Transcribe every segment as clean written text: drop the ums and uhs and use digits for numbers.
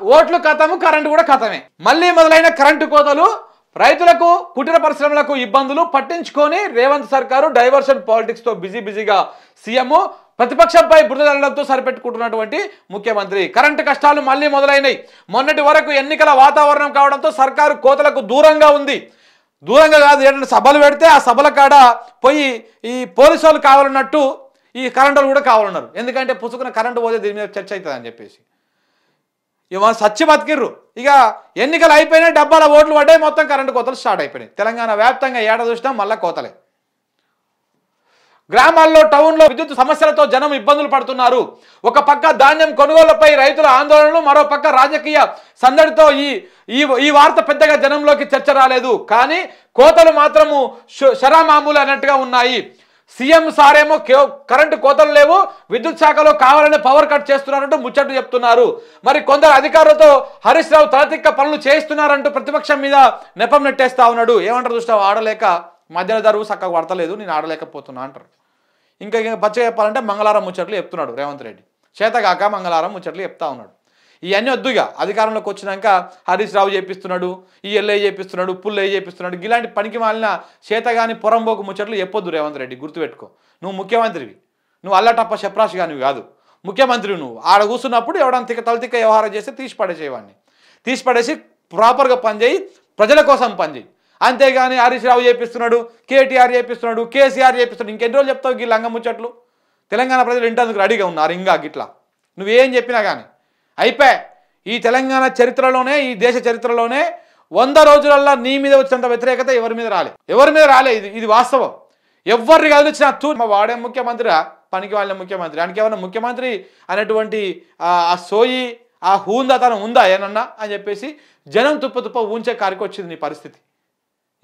ఓట్లు ఖతము, కరెంటు కూడా ఖతమే. మళ్ళీ మొదలైన కరెంటు కోతలు, రైతులకు కుటీర పరిశ్రమలకు ఇబ్బందులు పట్టించుకొని రేవంత్ సర్కారు డైవర్షన్ పాలిటిక్స్ తో బిజీగా సీఎం ప్రతిపక్షంపై బురద జల్లడంతో సరిపెట్టుకుంటున్నటువంటి ముఖ్యమంత్రి. కరెంటు కష్టాలు మళ్ళీ మొదలైనవి. మొన్నటి వరకు ఎన్నికల వాతావరణం కావడంతో సర్కారు కోతలకు దూరంగా ఉంది. దూరంగా కాదు, ఏంటంటే సభలు పెడితే ఆ సభల కాడ పోయి ఈ పోలీసు వాళ్ళు కావాలన్నట్టు ఈ కరెంటు వాళ్ళు కూడా కావాలన్నారు. ఎందుకంటే పుసుకున్న కరెంటు పోతే దీని మీద చర్చ అవుతుంది అని చెప్పేసి ఇవాళ సచ్చి బతికిర్రు. ఇక ఎన్నికలు అయిపోయినాయి, డబ్బాల ఓట్లు పడ్డాయి, మొత్తం కరెంటు కోతలు స్టార్ట్ అయిపోయినాయి. తెలంగాణ వ్యాప్తంగా ఏడ చూసినా మళ్ళా కోతలే. గ్రామాల్లో, టౌన్లో విద్యుత్ సమస్యలతో జనం ఇబ్బందులు పడుతున్నారు. ఒక పక్క ధాన్యం కొనుగోళ్లపై రైతుల ఆందోళనలు, మరో పక్క రాజకీయ సందడితో ఈ వార్త పెద్దగా జనంలోకి చర్చ రాలేదు. కానీ కోతలు మాత్రము శరామామూలు అన్నట్టుగా ఉన్నాయి. సీఎం సారేమో కరెంటు కోతలు లేవు, విద్యుత్ శాఖలో కావాలని పవర్ కట్ చేస్తున్నారంటూ ముచ్చట్లు చెప్తున్నారు. మరి కొందరు అధికారులతో హరీష్ రావు తలతిక్క పనులు చేయిస్తున్నారంటూ ప్రతిపక్షం మీద నెపం నెట్టేస్తా ఉన్నాడు. ఏమంటారు చూస్తావు, ఆడలేక మధ్యలో దరువు చక్కగా పడతలేదు, నేను ఆడలేకపోతున్నా అంటారు. ఇంకా పచ్చగా చెప్పాలంటే మంగళవారం ముచ్చట్లు చెప్తున్నాడు రేవంత్ రెడ్డి. చేతగాక మంగళవారం ముచ్చట్లు చెప్తా ఉన్నాడు. ఇవన్నీ వద్దుగా అధికారంలోకి వచ్చినాక హరీష్ రావు చేపిస్తున్నాడు, ఈ ఎల్ఐ చేపిస్తున్నాడు, పుల్లయ్య చేపిస్తున్నాడు. ఇలాంటి పనికి మాలిన చేతగాని పొరంబోకు ముచ్చట్లు చెప్పొద్దు రేవంత్ రెడ్డి, గుర్తుపెట్టుకో. నువ్వు ముఖ్యమంత్రివి, నువ్వు అల్లటప్ప చెప్రాషి కానివి కాదు, ముఖ్యమంత్రి. నువ్వు ఆడ కూర్చున్నప్పుడు ఎవడన్నా తలతిక్క వ్యవహారం చేస్తే తీసి పడేసేవాడిని. తీసి పడేసి ప్రాపర్గా పనిచేయి, ప్రజల కోసం పనిచేయి. అంతేగాని హరీష్ రావు చేపిస్తున్నాడు, కేటీఆర్ చేపిస్తున్నాడు, కేసీఆర్ చేపిస్తున్నాడు. ఇంకెన్ని రోజులు చెప్తావు ఈ లంగ ముచ్చట్లు? తెలంగాణ ప్రజలు ఇంటందుకు రెడీగా ఉన్నారు. ఇంకా గిట్లా నువ్వేం చెప్పినా కానీ అయిపోయి. ఈ తెలంగాణ చరిత్రలోనే, ఈ దేశ చరిత్రలోనే 100 రోజులల్లో నీ మీద వచ్చినంత వ్యతిరేకత ఎవరి మీద రాలే. ఇది వాస్తవం. ఎవరిని కదిలిచ్చినా మా వాడే ముఖ్యమంత్రి, పనికి వాళ్ళ ముఖ్యమంత్రి, ఆయనకి ఏమన్నా ముఖ్యమంత్రి అనేటువంటి ఆ సోయి, ఆ హూందాతనం ఉందా ఏనన్నా అని చెప్పేసి జనం తుప్ప ఊంచే కారికి వచ్చింది నీ పరిస్థితి.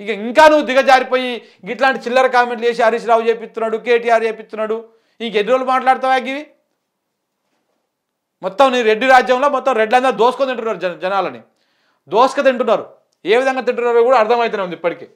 ఇక ఇంకా నువ్వు దిగజారిపోయి ఇట్లాంటి చిల్లర కామెంట్లు చేసి హరీష్ రావు చేపిస్తున్నాడు, కేటీఆర్ చేపిస్తున్నాడు. ఇంకెన్ని రోజులు మాట్లాడతావా? ఇవి మొత్తం నీ రెడ్డి రాజ్యంలో మొత్తం రెడ్లందరూ దోసుకొని తింటున్నారు, జనాలని దోసుక తింటున్నారు. ఏ విధంగా తింటున్నారో కూడా అర్థమవుతూనే ఉంది ఇప్పటికీ.